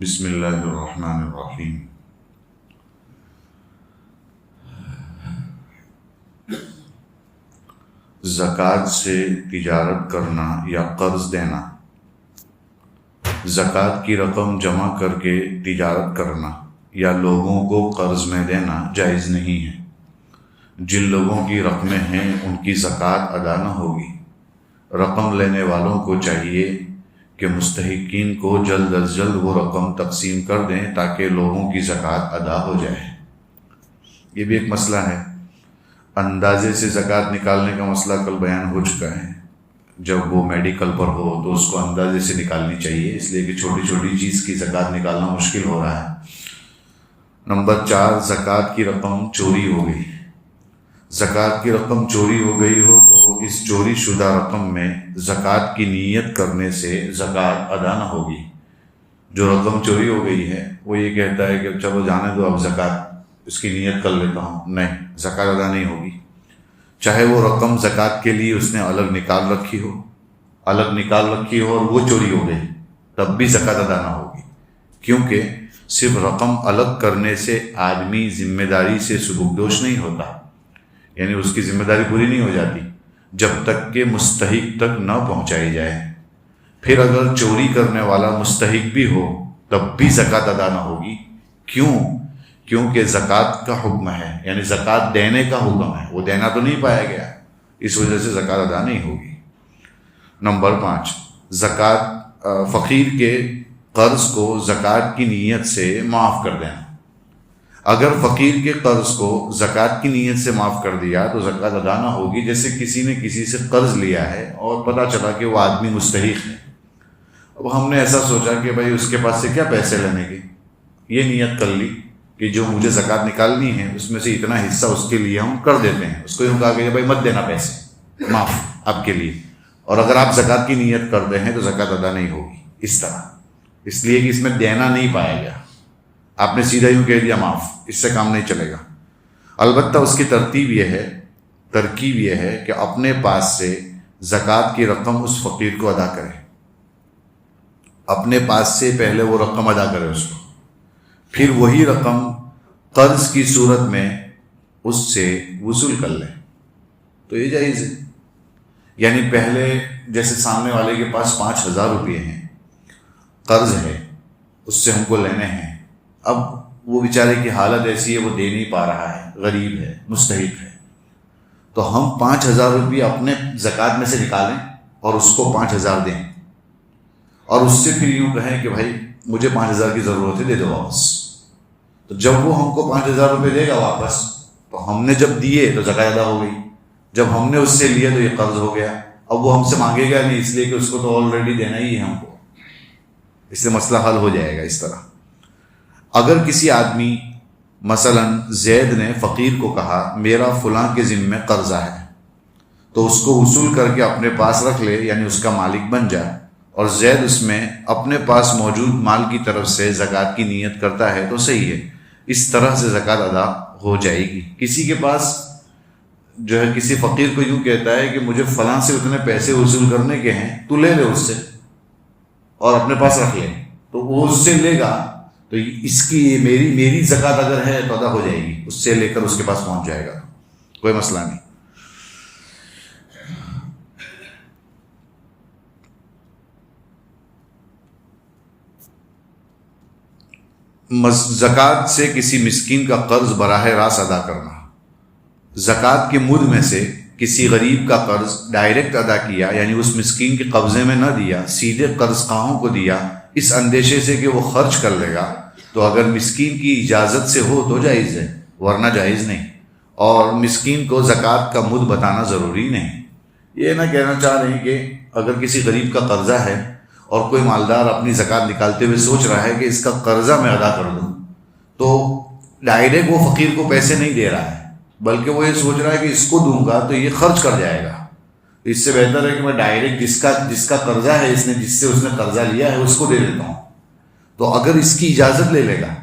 بسم اللہ الرحمن الرحیم۔ زکوٰۃ سے تجارت کرنا یا قرض دینا، زکوٰۃ کی رقم جمع کر کے تجارت کرنا یا لوگوں کو قرض میں دینا جائز نہیں ہے۔ جن لوگوں کی رقمیں ہیں ان کی زکوٰۃ ادا نہ ہوگی۔ رقم لینے والوں کو چاہیے کہ مستحقین کو جلد از جلد وہ رقم تقسیم کر دیں تاکہ لوگوں کی زکوٰۃ ادا ہو جائے۔ یہ بھی ایک مسئلہ ہے۔ اندازے سے زکوٰۃ نکالنے کا مسئلہ کل بیان ہو چکا ہے۔ جب وہ میڈیکل پر ہو تو اس کو اندازے سے نکالنی چاہیے، اس لیے کہ چھوٹی چھوٹی چیز کی زکوٰۃ نکالنا مشکل ہو رہا ہے۔ نمبر 4، زکوٰۃ کی رقم چوری ہو گئی۔ زکوٰۃ کی رقم چوری ہو گئی ہو تو اس چوری شدہ رقم میں زکوٰۃ کی نیت کرنے سے زکوٰۃ ادا نہ ہوگی۔ جو رقم چوری ہو گئی ہے وہ یہ کہتا ہے کہ چلو جانے دو، اب زکوٰۃ اس کی نیت کر لیتا ہوں، نہیں، زکوٰۃ ادا نہیں ہوگی۔ چاہے وہ رقم زکوٰۃ کے لیے اس نے الگ نکال رکھی ہو اور وہ چوری ہو گئی، تب بھی زکوٰۃ ادا نہ ہوگی، کیونکہ صرف رقم الگ کرنے سے آدمی ذمہ داری سے سبکدوش نہیں ہوتا، یعنی اس کی ذمہ داری پوری نہیں ہو جاتی جب تک کہ مستحق تک نہ پہنچائی جائے۔ پھر اگر چوری کرنے والا مستحق بھی ہو تب بھی زکوٰۃ ادا نہ ہوگی۔ کیونکہ زکوٰۃ کا حکم ہے، یعنی زکوٰۃ دینے کا حکم ہے، وہ دینا تو نہیں پایا گیا، اس وجہ سے زکوٰۃ ادا نہیں ہوگی۔ نمبر 5، زکوٰۃ فقیر کے قرض کو زکوٰۃ کی نیت سے معاف کر دینا۔ اگر فقیر کے قرض کو زکوٰۃ کی نیت سے معاف کر دیا تو زکوٰۃ ادا نہ ہوگی۔ جیسے کسی نے کسی سے قرض لیا ہے اور پتہ چلا کہ وہ آدمی مستحق ہے، اب ہم نے ایسا سوچا کہ بھائی اس کے پاس سے کیا پیسے لینے کے، یہ نیت کر لی کہ جو مجھے زکوٰۃ نکالنی ہے اس میں سے اتنا حصہ اس کے لیے ہم کر دیتے ہیں، اس کو یوں کہا کہ بھائی مت دینا، پیسے معاف آپ کے لیے، اور اگر آپ زکوٰۃ کی نیت کرتے ہیں تو زکوٰۃ ادا نہیں ہوگی اس طرح، اس لیے کہ اس میں دینا نہیں پایا گیا، آپ نے سیدھا یوں کہہ دیا معاف، اس سے کام نہیں چلے گا۔ البتہ اس کی ترکیب یہ ہے کہ اپنے پاس سے زکوٰۃ کی رقم اس فقیر کو ادا کرے، اپنے پاس سے پہلے وہ رقم ادا کرے اس کو، پھر وہی رقم قرض کی صورت میں اس سے وصول کر لے، تو یہ جائز ہے۔ یعنی پہلے جیسے سامنے والے کے پاس 5,000 روپے ہیں، قرض ہے، اس سے ہم کو لینے ہیں، اب وہ بیچارے کی حالت ایسی ہے وہ دے نہیں پا رہا ہے، غریب ہے، مستحق ہے، تو ہم 5,000 روپے اپنے زکوٰۃ میں سے نکالیں اور اس کو 5,000 دیں، اور اس سے پھر یوں کہیں کہ بھائی مجھے 5,000 کی ضرورت ہے، دے دو واپس۔ تو جب وہ ہم کو 5,000 روپے دے گا واپس، تو ہم نے جب دیے تو زکوٰۃ ادا ہو گئی، جب ہم نے اس سے لیا تو یہ قرض ہو گیا، اب وہ ہم سے مانگے گا نہیں، اس لیے کہ اس کو تو آلریڈی دینا ہی ہے ہم کو، اس سے مسئلہ حل ہو جائے گا اس طرح۔ اگر کسی آدمی مثلا زید نے فقیر کو کہا میرا فلاں کے ذمے قرضہ ہے، تو اس کو وصول کر کے اپنے پاس رکھ لے، یعنی اس کا مالک بن جائے، اور زید اس میں اپنے پاس موجود مال کی طرف سے زکوٰۃ کی نیت کرتا ہے تو صحیح ہے، اس طرح سے زکوٰۃ ادا ہو جائے گی۔ کسی کے پاس جو ہے کسی فقیر کو یوں کہتا ہے کہ مجھے فلاں سے اتنے پیسے وصول کرنے کے ہیں، تو لے لے اس سے اور اپنے پاس رکھ لے، تو وہ اس سے لے گا تو اس کی میری زکوٰۃ اگر ہے تو ادا ہو جائے گی، اس سے لے کر اس کے پاس پہنچ جائے گا، کوئی مسئلہ نہیں۔ زکوٰۃ سے کسی مسکین کا قرض براہ راست ادا کرنا۔ زکوٰۃ کے مد میں سے کسی غریب کا قرض ڈائریکٹ ادا کیا، یعنی اس مسکین کے قبضے میں نہ دیا، سیدھے قرض خواہوں کو دیا، اس اندیشے سے کہ وہ خرچ کر لے گا، تو اگر مسکین کی اجازت سے ہو تو جائز ہے، ورنہ جائز نہیں، اور مسکین کو زکوٰۃ کا مد بتانا ضروری نہیں۔ یہ نہ کہنا چاہ رہے ہیں کہ اگر کسی غریب کا قرضہ ہے اور کوئی مالدار اپنی زکوٰۃ نکالتے ہوئے سوچ رہا ہے کہ اس کا قرضہ میں ادا کر دوں، تو ڈائریکٹ وہ فقیر کو پیسے نہیں دے رہا ہے، بلکہ وہ یہ سوچ رہا ہے کہ اس کو دوں گا تو یہ خرچ کر جائے گا، اس سے بہتر ہے کہ میں ڈائریکٹ جس کا قرضہ ہے، جس سے اس نے قرضہ لیا ہے اس کو دے دیتا ہوں۔ تو اگر اس کی اجازت لے لے گا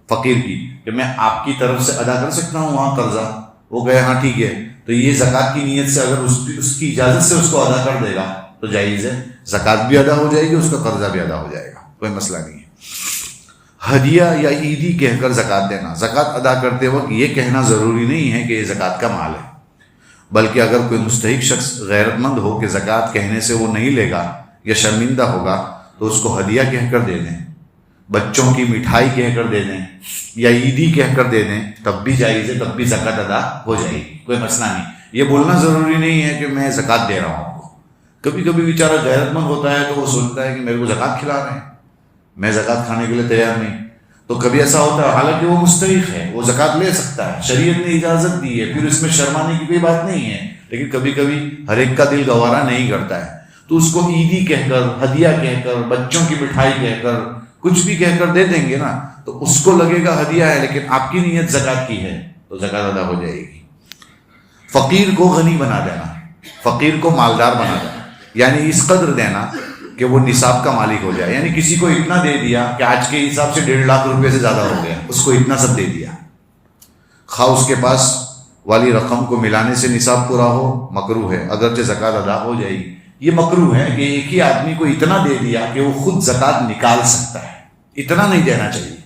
فقیر کی کہ میں آپ کی طرف سے ادا کر سکتا ہوں وہاں قرضہ، وہ کہے ہاں ٹھیک ہے، تو یہ زکوٰۃ کی نیت سے اگر اس کی اجازت سے اس کو ادا کر دے گا تو جائز ہے، زکوٰۃ بھی ادا ہو جائے گی، اس کا قرضہ بھی ادا ہو جائے گا، کوئی مسئلہ نہیں ہے۔ ہدیہ یا عیدی کہہ کر زکوٰۃ دینا. زکوٰۃ ادا کرتے وقت یہ کہنا ضروری نہیں ہے کہ یہ زکوٰۃ کا مال ہے، بلکہ اگر کوئی مستحق شخص غیرت مند ہو کہ زکوٰۃ کہنے سے وہ نہیں لے گا یا شرمندہ ہوگا تو اس کو ہدیہ کہہ کر دے دیں، بچوں کی مٹھائی کہہ کر دے دیں یا عیدی کہہ کر دے دیں، تب بھی جائز ہے، تب بھی زکوٰۃ ادا ہو جائے گی، کوئی مسئلہ نہیں. یہ بولنا ضروری نہیں ہے کہ میں زکوٰۃ دے رہا ہوں آپ کو. کبھی کبھی بیچارہ غیرت مند ہوتا ہے تو وہ سوچتا ہے کہ میرے کو زکوٰۃ کھلا رہے ہیں، میں زکوٰۃ کھانے کے لیے تیار نہیں. تو کبھی ایسا ہوتا ہے، حالانکہ وہ مستحق ہے، وہ زکوٰۃ لے سکتا ہے، شریعت نے اجازت دی ہے، پھر اس میں شرمانے کی کوئی بات نہیں ہے. لیکن کبھی کبھی ہر ایک کا دل گوارا نہیں کرتا ہے، تو اس کو عیدی کہہ کر، ہدیہ کہہ کر، بچوں کی مٹھائی کہہ کر، کچھ بھی کہہ کر دے دیں گے نا تو اس کو لگے گا ہدیہ ہے، لیکن آپ کی نیت زکوٰۃ کی ہے تو زکوٰۃ ادا ہو جائے گی. فقیر کو غنی بنا دینا، فقیر کو مالدار بنا دینا، یعنی اس قدر دینا کہ وہ نصاب کا مالک ہو جائے. یعنی کسی کو اتنا دے دیا کہ آج کے حساب سے 1.5 لاکھ روپے سے زیادہ ہو گیا، اس کو اتنا سب دے دیا. خواہ اس کے پاس والی رقم کو ملانے سے نصاب پورا ہو، مکروہ ہے، اگرچہ زکوٰۃ ادا ہو جائے گی. یہ مکروہ ہے کہ ایک ہی آدمی کو اتنا دے دیا کہ وہ خود زکوٰۃ نکال سکتا ہے. اتنا نہیں دینا چاہیے،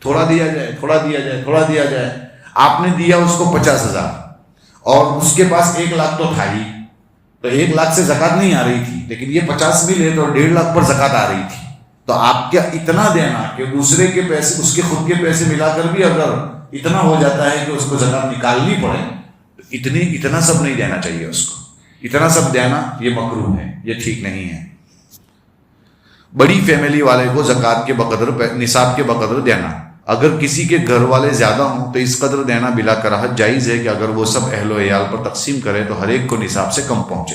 تھوڑا دیا جائے، تھوڑا دیا جائے، تھوڑا دیا جائے. آپ نے دیا اس کو 50,000 اور اس کے پاس 1 لاکھ تو تھا ہی، تو 1 لاکھ سے زکوٰۃ نہیں آ رہی تھی، لیکن یہ 50 بھی لے تو 1.5 لاکھ پر زکوٰۃ آ رہی تھی. تو آپ کیا اتنا دینا کہ دوسرے کے پیسے، اس کے خود کے پیسے ملا کر بھی اگر اتنا ہو جاتا ہے کہ اس کو زکوٰۃ نکالنی پڑے، اتنا سب نہیں دینا چاہیے. اس کو اتنا سب دینا یہ مکروہ ہے، یہ ٹھیک نہیں ہے. بڑی فیملی والے کو زکوٰۃ کے بقدر، نصاب کے بقدر دینا. اگر کسی کے گھر والے زیادہ ہوں تو اس قدر دینا بلا کراہت جائز ہے کہ اگر وہ سب اہل و عیال پر تقسیم کرے تو ہر ایک کو نصاب سے کم پہنچے.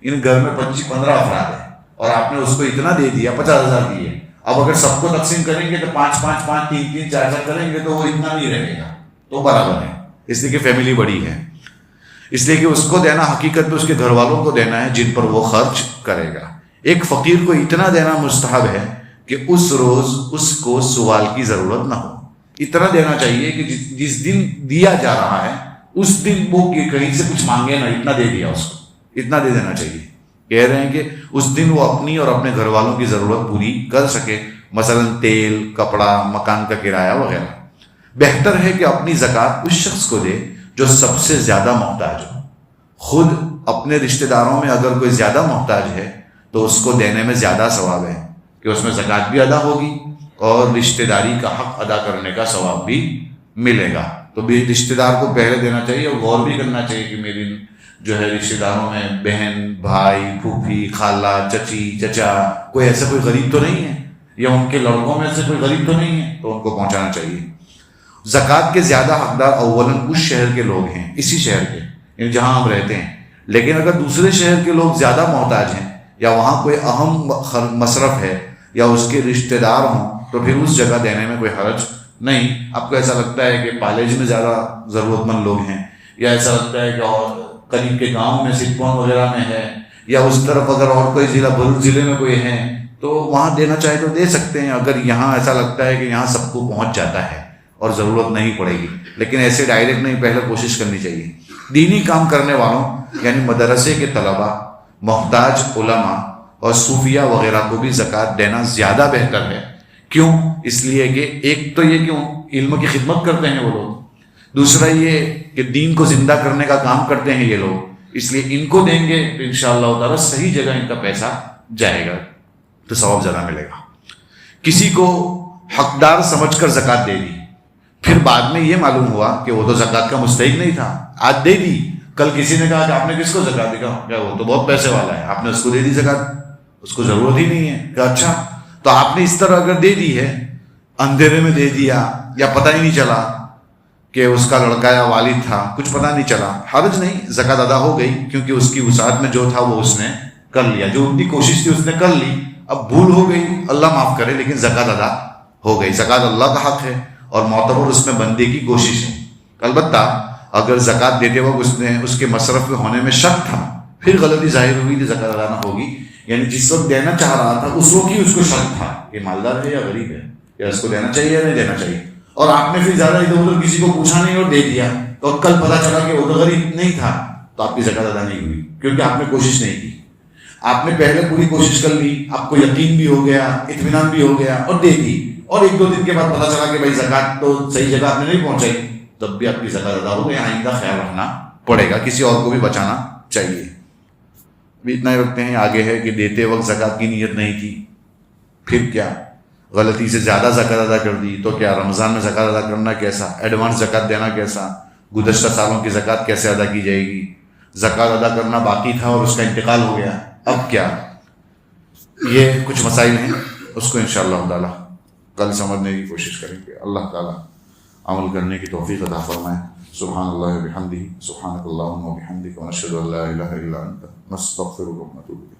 ان گھر میں 15 افراد ہیں اور آپ نے اس کو اتنا دے دیا، 50,000 دیے. اب اگر سب کو تقسیم کریں گے تو 5 3 4 کریں گے تو وہ اتنا نہیں رہے گا، تو برابر ہے. اس لیے کہ فیملی بڑی ہے، اس لیے کہ اس کو دینا حقیقت میں اس کے گھر والوں کو دینا ہے جن پر وہ خرچ کرے گا. ایک فقیر کو اتنا دینا مستحب ہے کہ اس روز اس کو سوال کی ضرورت نہ ہو. اتنا دینا چاہیے کہ جس دن دیا جا رہا ہے اس دن وہ کہیں سے کچھ مانگے نہ، اتنا دے دیا اس کو، اتنا دے دینا چاہیے. کہہ رہے ہیں کہ اس دن وہ اپنی اور اپنے گھر والوں کی ضرورت پوری کر سکے، مثلا تیل، کپڑا، مکان کا کرایہ وغیرہ. بہتر ہے کہ اپنی زکوٰۃ اس شخص کو دے جو سب سے زیادہ محتاج ہو. خود اپنے رشتہ داروں میں اگر کوئی زیادہ محتاج ہے تو اس کو دینے میں زیادہ ثواب ہے کہ اس میں زکوٰۃ بھی ادا ہوگی اور رشتہ داری کا حق ادا کرنے کا ثواب بھی ملے گا. تو بھی رشتہ دار کو پہلے دینا چاہیے اور غور بھی کرنا چاہیے کہ میری جو ہے رشتہ داروں میں بہن، بھائی، پھوپھی، خالہ، چچی، چچا، کوئی ایسا کوئی غریب تو نہیں ہے، یا ان کے لڑکوں میں سے کوئی غریب تو نہیں ہے، تو ان کو پہنچانا چاہیے. زکوٰۃ کے زیادہ حقدار اولاً اس شہر کے لوگ ہیں، اسی شہر کے، یعنی جہاں ہم رہتے ہیں. لیکن اگر دوسرے شہر کے لوگ زیادہ محتاج ہیں یا وہاں کوئی اہم مصرف ہے یا اس کے رشتہ دار ہوں تو پھر اس جگہ دینے میں کوئی حرج نہیں. آپ کو ایسا لگتا ہے کہ پالج میں زیادہ ضرورت مند لوگ ہیں، یا ایسا لگتا ہے کہ اور قریب کے گاؤں میں سکون وغیرہ میں ہے، یا اس طرف اگر اور کوئی ضلع بھرود ضلع میں کوئی ہے تو وہاں دینا چاہے تو دے سکتے ہیں. اگر یہاں ایسا لگتا ہے کہ یہاں سب کو پہنچ جاتا ہے اور ضرورت نہیں پڑے گی، لیکن ایسے ڈائریکٹ نہیں، پہلے کوشش کرنی چاہیے. دینی کام کرنے والوں یعنی مدرسے کے طلباء، محتاج علماء اور صوفیہ وغیرہ کو بھی زکوٰۃ دینا زیادہ بہتر ہے. کیوں؟ اس لیے کہ ایک تو یہ کہ علم کی خدمت کرتے ہیں وہ لوگ، دوسرا یہ کہ دین کو زندہ کرنے کا کام کرتے ہیں یہ لوگ، اس لیے ان کو دیں گے تو انشاءاللہ تعالیٰ صحیح جگہ ان کا پیسہ جائے گا تو ثواب زیادہ ملے گا. کسی کو حقدار سمجھ کر زکوٰۃ دے دی، پھر بعد میں یہ معلوم ہوا کہ وہ تو زکوٰۃ کا مستحق نہیں تھا، آج دے دی. کل کسی نے کہا کہ آپ نے کس کو زکوٰۃ دی؟ کیا وہ تو بہت پیسے والا ہے، آپ نے اس کو دے دی زکوٰۃ، اس کو ضرورت ہی نہیں ہے. کہ اچھا، تو آپ نے اس طرح اگر دے دی ہے، اندھیرے میں دے دیا یا پتہ ہی نہیں چلا کہ اس کا لڑکا یا والد تھا، کچھ پتہ نہیں چلا، حرج نہیں، زکوٰۃ ادا ہو گئی کیونکہ اس کی وسعت میں جو تھا وہ اس نے کر لیا، جو ان کی کوشش تھی اس نے کر لی. اب بھول ہو گئی، اللہ معاف کرے، لیکن زکوٰۃ ادا ہو گئی. زکوٰۃ اللہ کا حق ہے اور معتبر اس میں بندے کی کوشش ہے. البتہ اگر زکوٰۃ دیتے وقت اس کے مصرف میں ہونے میں شک تھا، پھر غلطی ظاہر ہوئی تو زکوٰۃ ادا نہ ہوگی. یعنی جس وقت دینا چاہ رہا تھا اس وقت ہی اس کو شک تھا کہ مالدار ہے یا غریب ہے، یا اس کو دینا چاہیے یا نہیں دینا چاہیے، اور آپ نے پھر زیادہ ادھر ادھر کسی کو پوچھا نہیں اور دے دیا، تو کل پتہ چلا کہ وہ تو غریب نہیں تھا، تو آپ کی زکوٰۃ ادا نہیں ہوئی کیونکہ آپ نے کوشش نہیں کی. آپ نے پہلے پوری کوشش کر لی، آپ کو یقین بھی ہو گیا، اطمینان بھی ہو گیا اور دے دی، اور 1-2 دن کے بعد پتہ چلا کہ بھائی زکوٰۃ تو صحیح جگہ آپ نے نہیں پہنچائی، تب بھی آپ کی زکوٰۃ ادا ہو گئی، آئندہ خیال رکھنا پڑے گا، کسی اور کو بھی بچانا چاہیے۔ بھی اتنا ہی رکھتے ہیں، آگے ہے کہ دیتے وقت زکوٰۃ کی نیت نہیں کی، پھر کیا غلطی سے زیادہ زکوٰۃ ادا کر دی، تو کیا رمضان میں زکوٰۃ ادا کرنا کیسا، ایڈوانس زکوٰۃ دینا کیسا، گزشتہ سالوں کی زکوٰۃ کیسے ادا کی جائے گی، زکوٰۃ ادا کرنا باقی تھا اور اس کا انتقال ہو گیا، اب کیا؟ یہ کچھ مسائل ہیں، اس کو انشاءاللہ تعالی کل سمجھنے کی کوشش کریں گے۔ اللہ تعالی عمل کرنے کی توفیق عطا فرمائے۔ سبحان اللہ و بحمدہ، سبحانک اللہم و بحمدک، ونشہد ان لا الہ الا انت، نستغفرک و نتوب الیک۔